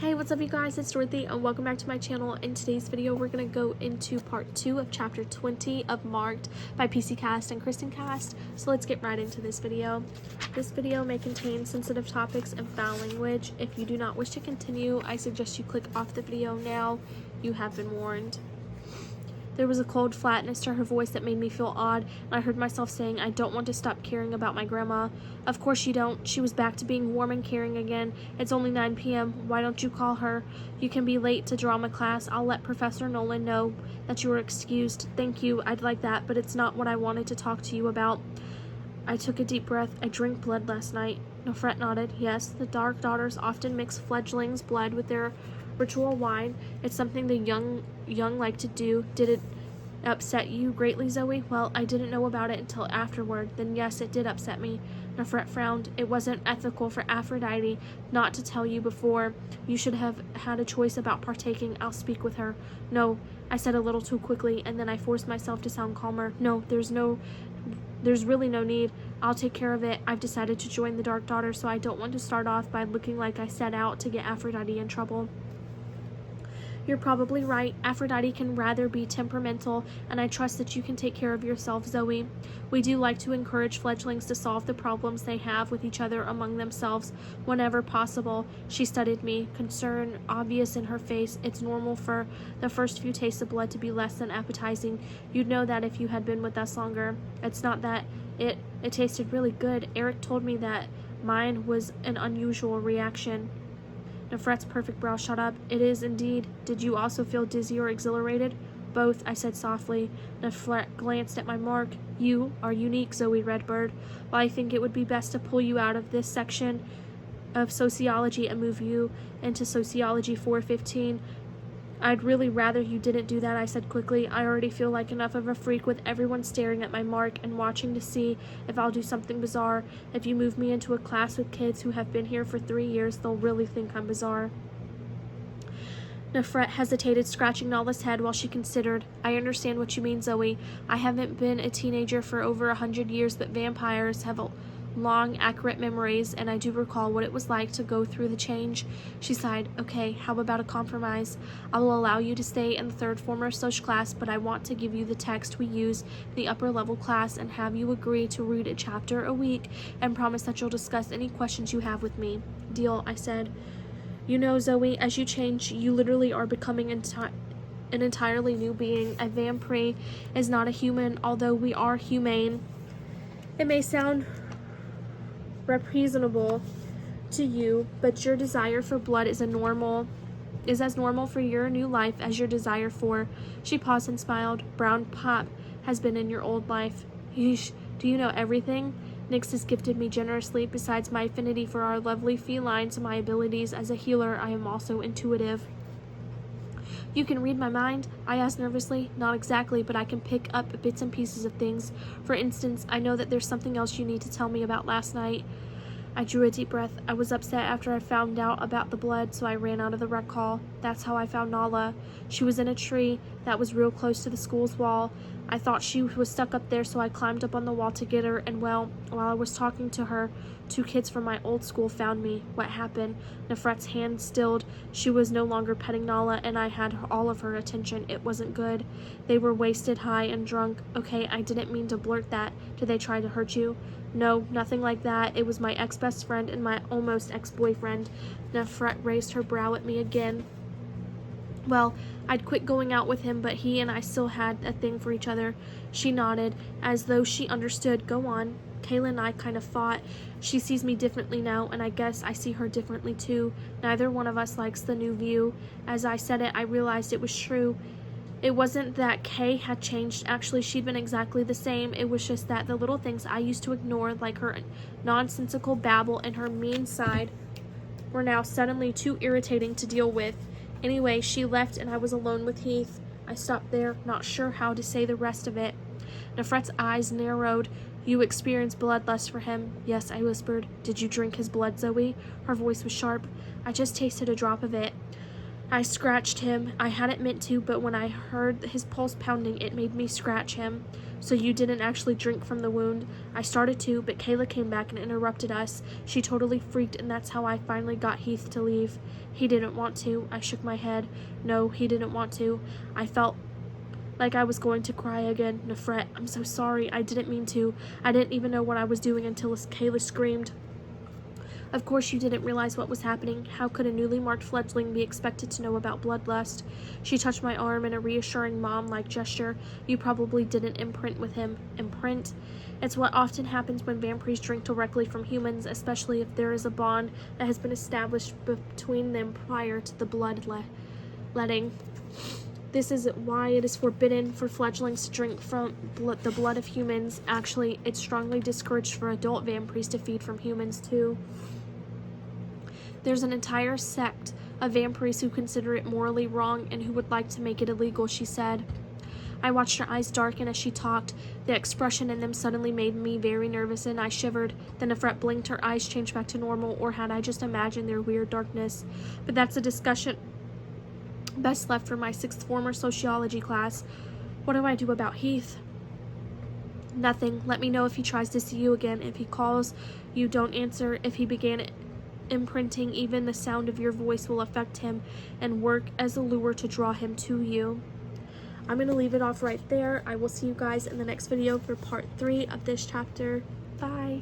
Hey, what's up you guys, it's Dorothy and welcome back to my channel. In today's video, we're going to go into part 2 of chapter 20 of Marked by PC Cast and Kristen Cast. So let's get right into this video. This video may contain sensitive topics and foul language. If you do not wish to continue, I suggest you click off the video now. You have been warned. There was a cold flatness to her voice that made me feel odd, and I heard myself saying, I don't want to stop caring about my grandma. Of course you don't. She was back to being warm and caring again. It's only 9 p.m. Why don't you call her? You can be late to drama class. I'll let Professor Nolan know that you are excused. Thank you. I'd like that, but it's not what I wanted to talk to you about. I took a deep breath. I drank blood last night. Nefret nodded. Yes, the Dark Daughters often mix fledglings' blood with their ritual wine. It's something the young like to do. Did it upset you greatly, Zoe? Well, I didn't know about it until afterward. Then yes, it did upset me. Nefret frowned. It wasn't ethical for Aphrodite not to tell you before. You should have had a choice about partaking. I'll speak with her. No, I said a little too quickly, and then I forced myself to sound calmer. No, there's really no need. I'll take care of it. I've decided to join the Dark Daughter, so I don't want to start off by looking like I set out to get Aphrodite in trouble. You're probably right. Aphrodite can rather be temperamental, and I trust that you can take care of yourself, Zoe. We do like to encourage fledglings to solve the problems they have with each other among themselves whenever possible. She studied me, concern obvious in her face. It's normal for the first few tastes of blood to be less than appetizing. You'd know that if you had been with us longer. It's not that it tasted really good. Eric told me that mine was an unusual reaction. Nefret's perfect brow shot up. It is indeed. Did you also feel dizzy or exhilarated? Both, I said softly. Nefret glanced at my mark. You are unique, Zoe Redbird. Well, I think it would be best to pull you out of this section of sociology and move you into sociology 415. I'd really rather you didn't do that, I said quickly. I already feel like enough of a freak with everyone staring at my mark and watching to see if I'll do something bizarre. If you move me into a class with kids who have been here for 3 years, they'll really think I'm bizarre. Nefret hesitated, scratching Nala's head while she considered. I understand what you mean, Zoe. I haven't been a teenager for over 100 years, but vampires have long, accurate memories, and I do recall what it was like to go through the change. She sighed. Okay, how about a compromise? I will allow you to stay in the third former Soc class, but I want to give you the text we use in the upper level class and have you agree to read a chapter a week and promise that you'll discuss any questions you have with me. Deal, I said. You know, Zoe, as you change, you literally are becoming an entirely new being. A vampire is not a human, although we are humane. It may sound reasonable to you, but your desire for blood is as normal for your new life as your desire for. She paused and smiled. Brown pop has been in your old life. Yeesh, do you know everything? Nyx has gifted me generously. Besides my affinity for our lovely felines and my abilities as a healer, I am also intuitive. You can read my mind? I asked nervously. Not exactly, but I can pick up bits and pieces of things. For instance, I know that there's something else you need to tell me about last night. I drew a deep breath. I was upset after I found out about the blood, so I ran out of the rec hall. That's how I found Nala. She was in a tree that was real close to the school's wall. I thought she was stuck up there, so I climbed up on the wall to get her, and well, while I was talking to her, 2 kids from my old school found me. What happened? Nefret's hand stilled. She was no longer petting Nala, and I had all of her attention. It wasn't good. They were wasted, high, and drunk. Okay, I didn't mean to blurt that. Did they try to hurt you? No, nothing like that. It was my ex-best friend and my almost ex-boyfriend. Nefret raised her brow at me again. Well, I'd quit going out with him, but he and I still had a thing for each other. She nodded, as though she understood. Go on. Kayla and I kind of fought. She sees me differently now, and I guess I see her differently too. Neither one of us likes the new view. As I said it, I realized it was true. It wasn't that Kay had changed. Actually, she'd been exactly the same. It was just that the little things I used to ignore, like her nonsensical babble and her mean side, were now suddenly too irritating to deal with. Anyway, she left and I was alone with Heath. I stopped there, not sure how to say the rest of it. Nefret's eyes narrowed. You experienced bloodlust for him. Yes, I whispered. Did you drink his blood, Zoe? Her voice was sharp. I just tasted a drop of it. I scratched him. I hadn't meant to, but when I heard his pulse pounding, it made me scratch him. So you didn't actually drink from the wound? I started to, but Kayla came back and interrupted us. She totally freaked, and that's how I finally got Heath to leave. He didn't want to. I shook my head. No, he didn't want to. I felt like I was going to cry again. Nefret, I'm so sorry. I didn't mean to. I didn't even know what I was doing until Kayla screamed. Of course you didn't realize what was happening. How could a newly marked fledgling be expected to know about bloodlust? She touched my arm in a reassuring mom-like gesture. You probably didn't imprint with him. Imprint? It's what often happens when vampires drink directly from humans, especially if there is a bond that has been established between them prior to the bloodletting. This is why it is forbidden for fledglings to drink from the blood of humans. Actually, it's strongly discouraged for adult vampires to feed from humans too. There's an entire sect of vampires who consider it morally wrong and who would like to make it illegal, she said. I watched her eyes darken as she talked. The expression in them suddenly made me very nervous, and I shivered. Then Nefret blinked, her eyes changed back to normal, or had I just imagined their weird darkness? But that's a discussion best left for my 6th form or sociology class. What do I do about Heath? Nothing. Let me know if he tries to see you again. If he calls, you don't answer. If he began imprinting, even the sound of your voice will affect him and work as a lure to draw him to you. I'm going to leave it off right there. I will see you guys in the next video for part 3 of this chapter. Bye.